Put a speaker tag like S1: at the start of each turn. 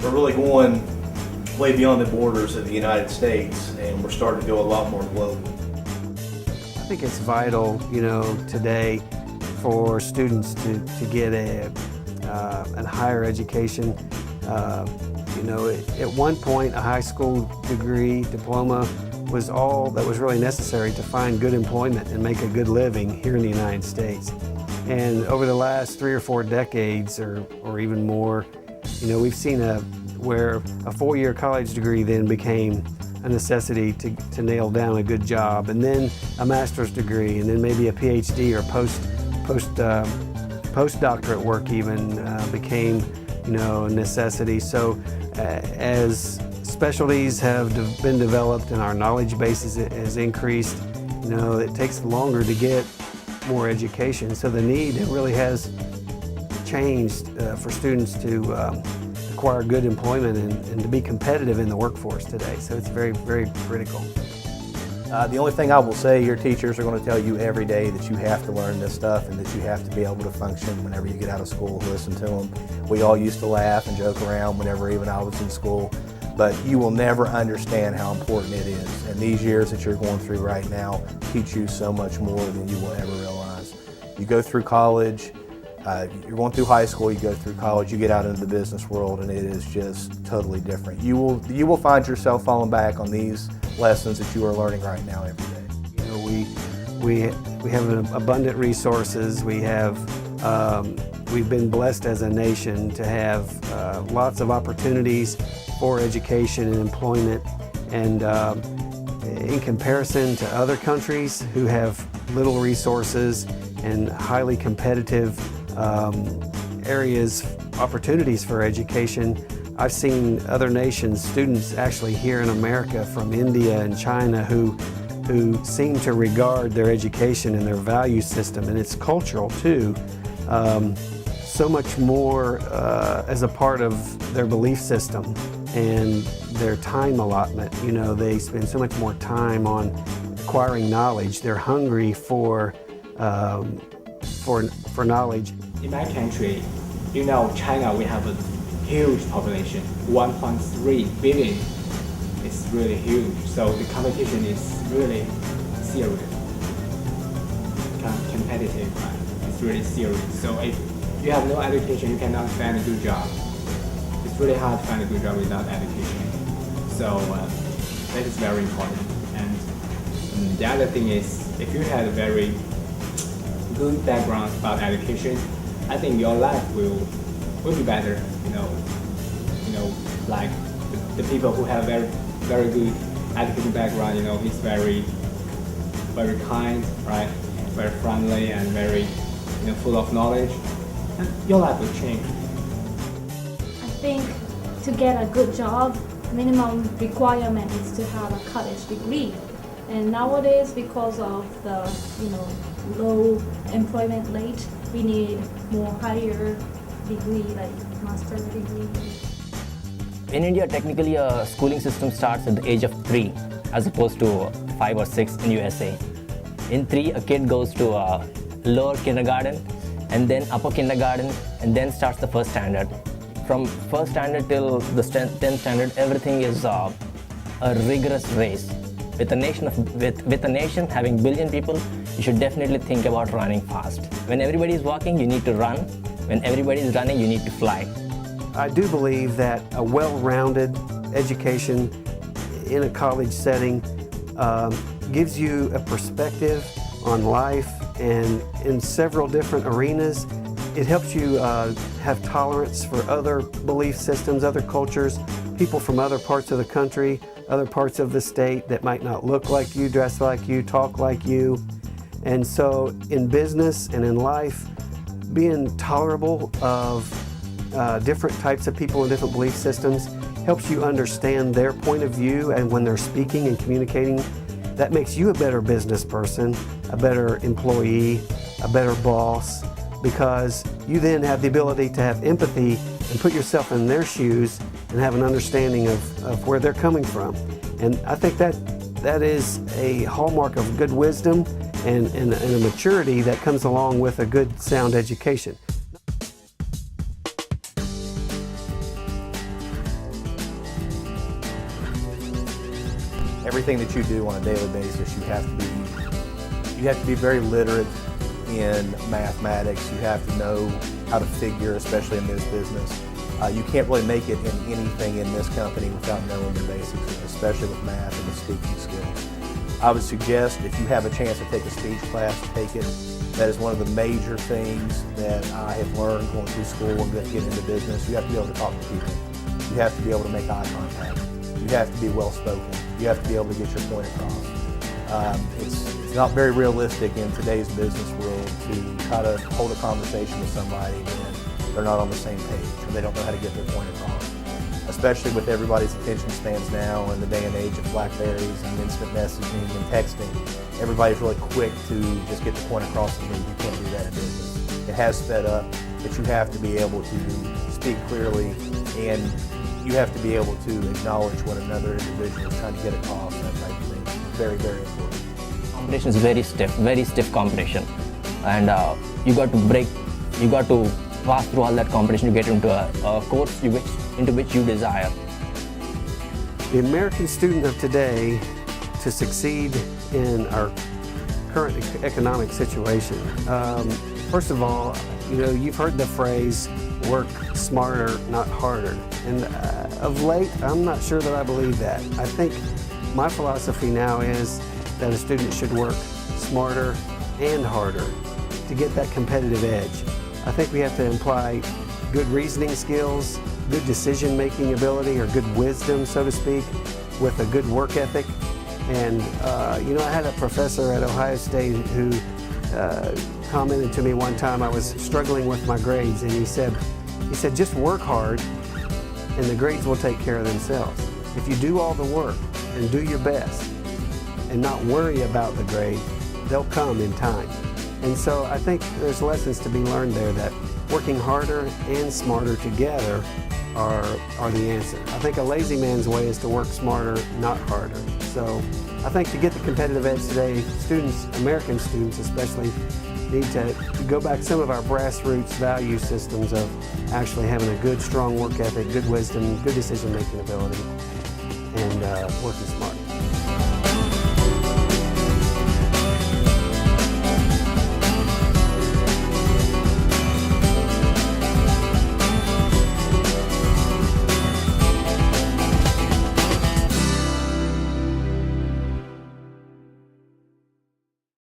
S1: we're really going way beyond the borders of the United States, and we're starting to go a lot more global.
S2: I think it's vital, today for students to get a higher education. At one point, a high school degree, diploma, was all that was really necessary to find good employment and make a good living here in the United States. And over the last 3 or 4 decades, or even more, we've seen where a 4-year college degree then became a necessity to nail down a good job, and then a master's degree, and then maybe a PhD or postdoctorate work even became, a necessity. So as specialties have been developed and our knowledge base has increased, it takes longer to get more education. So the need really has changed for students to acquire good employment and to be competitive in the workforce today. So it's very, very critical.
S1: The only thing I will say, your teachers are going to tell you every day that you have to learn this stuff and that you have to be able to function whenever you get out of school. Listen to them. We all used to laugh and joke around whenever even I was in school, but you will never understand how important it is. And these years that you're going through right now teach you so much more than you will ever realize. You go through college, you're going through high school, you go through college, you get out into the business world, and it is just totally different. You will find yourself falling back on these lessons that you are learning right now every day.
S2: We have abundant resources. We've been blessed as a nation to have lots of opportunities for education and employment, and in comparison to other countries who have little resources and highly competitive opportunities for education, I've seen other nations, students actually here in America from India and China who seem to regard their education and their value system, and it's cultural too, so much more as a part of their belief system and their time allotment. They spend so much more time on acquiring knowledge. They're hungry for knowledge.
S3: In my country, China, we have a huge population, 1.3 billion. It's really huge. So the competition is really serious, competitive, right? It's really serious. So if you have no education, you cannot find a good job. It's really hard to find a good job without education. So that is very important. And the other thing is, if you had a very good background about education, I think your life will be better. Like the people who have very good education background, it's very kind, right? Very friendly and very full of knowledge. And your life will change.
S4: I think to get a good job, minimum requirement is to have a college degree. And nowadays, because of the low employment rate, we need more higher degree, like master degree.
S5: In India, technically a schooling system starts at the age of 3 as opposed to 5 or 6 in USA. In 3, a kid goes to a lower kindergarten and then upper kindergarten and then starts the first standard. From first standard till the 10th standard, everything is a rigorous race. With a nation having billion people, you should definitely think about running fast. When everybody is walking, you need to run. When everybody is running, you need to fly.
S2: I do believe that a well-rounded education in a college setting gives you a perspective on life, and in several different arenas. It helps you have tolerance for other belief systems, other cultures, people from other parts of the country, other parts of the state that might not look like you, dress like you, talk like you. And so in business and in life, being tolerable of different types of people and different belief systems helps you understand their point of view, and when they're speaking and communicating, that makes you a better business person, a better employee, a better boss, because you then have the ability to have empathy and put yourself in their shoes and have an understanding of where they're coming from. And I think that is a hallmark of good wisdom and a maturity that comes along with a good, sound education.
S1: everything that you do on a daily basis, you have to be very literate in mathematics. You have to know how to figure, especially in this business. You can't really make it in anything in this company without knowing the basics, especially with math and the speaking skills. I would suggest if you have a chance to take a speech class, take it. That is one of the major things that I have learned going through school and getting into business. You have to be able to talk to people. You have to be able to make eye contact. You have to be well-spoken. You have to be able to get your point across. It's not very realistic in today's business world to try to hold a conversation with somebody when they're not on the same page or they don't know how to get their point across. Especially with everybody's attention spans now in the day and age of BlackBerries and instant messaging and texting. Everybody's really quick to just get the point across and leave. You can't do that in business. It has sped up, but you have to be able to speak clearly and you have to be able to acknowledge what another individual is trying to get across, that type of thing. Very, very important.
S5: Competition is very stiff competition, and you got to pass through all that competition to get into a course into which you desire.
S2: The American student of today, to succeed in our current economic situation, first of all, you've heard the phrase, work smarter, not harder. And of late, I'm not sure that I believe that. I think my philosophy now is that a student should work smarter and harder to get that competitive edge. I think we have to imply good reasoning skills, good decision-making ability, or good wisdom, so to speak, with a good work ethic. And I had a professor at Ohio State who commented to me one time I was struggling with my grades, and he said, just work hard and the grades will take care of themselves. If you do all the work and do your best and not worry about the grade, they'll come in time. And so I think there's lessons to be learned there that working harder and smarter together are the answer. I think a lazy man's way is to work smarter, not harder. So I think to get the competitive edge today, students, American students especially, need to go back to some of our grassroots value systems of actually having a good, strong work ethic, good wisdom, good decision-making ability, and working smart.